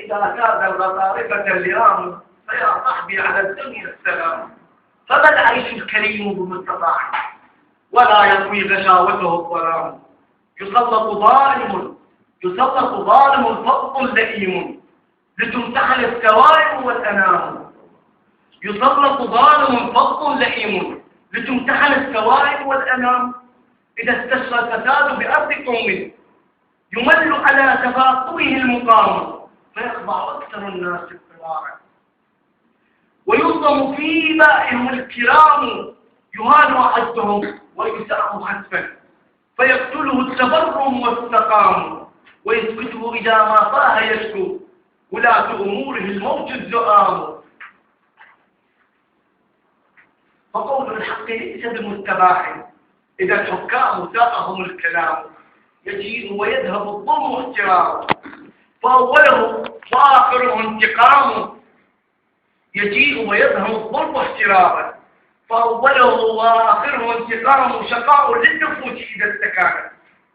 إذا كاد الغطارفة اللئام فيا صحبي على الدنيا السلام. فما العيش الكريم بمستطاع ولا يطوي غشاوته الظلام. يسلط ظالم فض لئيم لتمتحن السوائم والأنام. يسلط ظالم فض لئيم لتمتحن السوائم والأنام. إذا استشرى الفساد بأرض قوم يمل على تفاقمه المقام فيخضع أكثر الناس اضطرارا. ويظلم في بائهم الكرام يهان أحدهم ويساء حتفا فيقتله التبرم والسقام. ويسكته إذا ما طاه يشكو ولاة أموره الموت الزؤام. فقول الحق ليس بمستباح إذا الحكام ساقهم الكلام. يجيء ويذهب الظلم واحترامه فأوله وآخره انتقامه. يجيء ويذهب الظلم احترامه فأوله وآخره انتقام. شقاء للنفوس إذا استكانت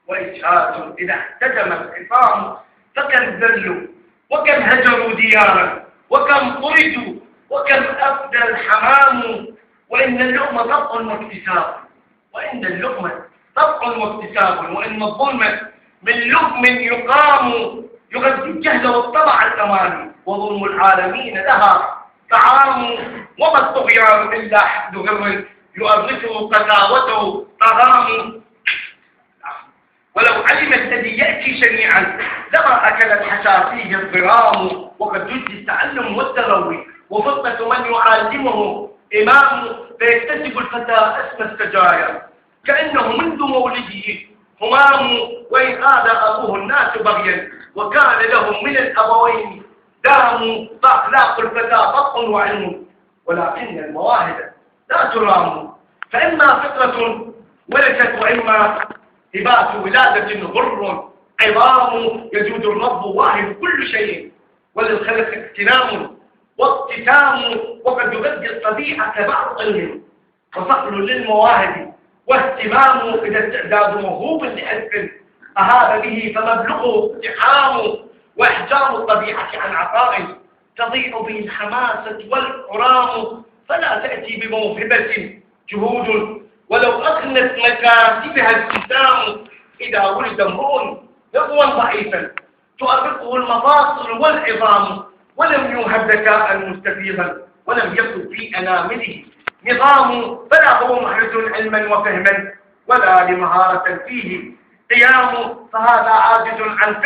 وإجهاد إذا احتجم الخصام. فكم ذلوا وكم هجروا ديارا وكم طردوا وكم أفدى الحمام. وإن اللقمة طبع واكتساب وإن الظلم من لقم يقام. يغذي الجهل والطبع الأماني وظلم العالمين لها طعام. وما الطغيان إلا حد غر يؤرثه قساوته طغام. ولو علم الذي يأتي شنيعا لما أكل الحشاشيه الضرام. وقد يجزي التعلم والتروي وفطنة من يعلمه إمام. فيكتسب الفتى اسم السجايا كأنه منذ مولده همام. وإن آذى أبوه الناس بغيا وكان لهم من الأبوين دام. فأخلاق الفتى فطن وعلم ولكن المواهب لا ترام. فإما فطرة ولدت وإما هبات ولادة غر عظام. يجود الرب واهب كل شيء وللخلق اغتنام واقتتام. وقد يبدي الطبيعة بعض علم وصقل للمواهب واهتمام. إذا استعداد موهوب لحزب أهاب به فمبلغه اقتحام. وإحجام الطبيعة عن عطاء تضيع به الحماسة والحرام. فلا تأتي بموهبة جهود ولو أغنت مكاسبها الابتسام. إذا ولد امرؤ يقوى ضعيفا تؤرقه المفاصل والعظام ولم يوهب ذكاء مستفيضا ولم يكن في أنامله نظام. فلا هو محرز علما وفهما ولا لمهارة فيه قيام. فهذا عاجز عن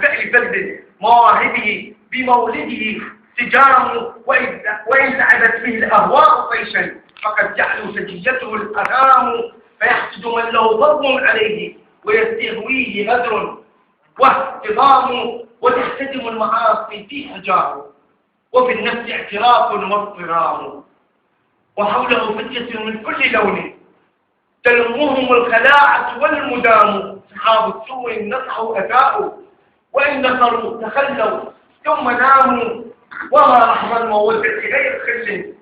فعل فرد مواهبه بمولده سجام. وإن سعدت به الأهواء طيشا فقد جعلوا سجيته الأنام. فيحسد من له ضرب عليه ويستهويه غدر واهتضام. وتحتدم المعاصي في حجاره وفي النفس اعتراف واضطرام. وحوله فتية من كل لون تلمهم الخلاعة والمدام. صحاب السوء نصحوا أساءوا وإن نصروا تخلوا ثم ناموا. وما أحظى المودة غير خل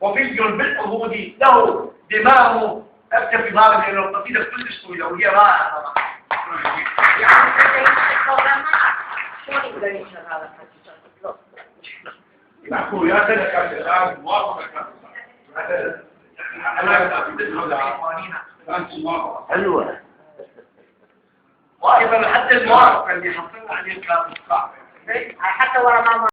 وفي بالعهود له دمام. أكتفي بهذا لأن القصيدة كلش طويلة وهي رائعة طبعا. أقول يا سيدي الآن موافقة حلوة. وأيضا حتى الموافقة اللي حصلنا عليه كانت صعبة حتى ورا ما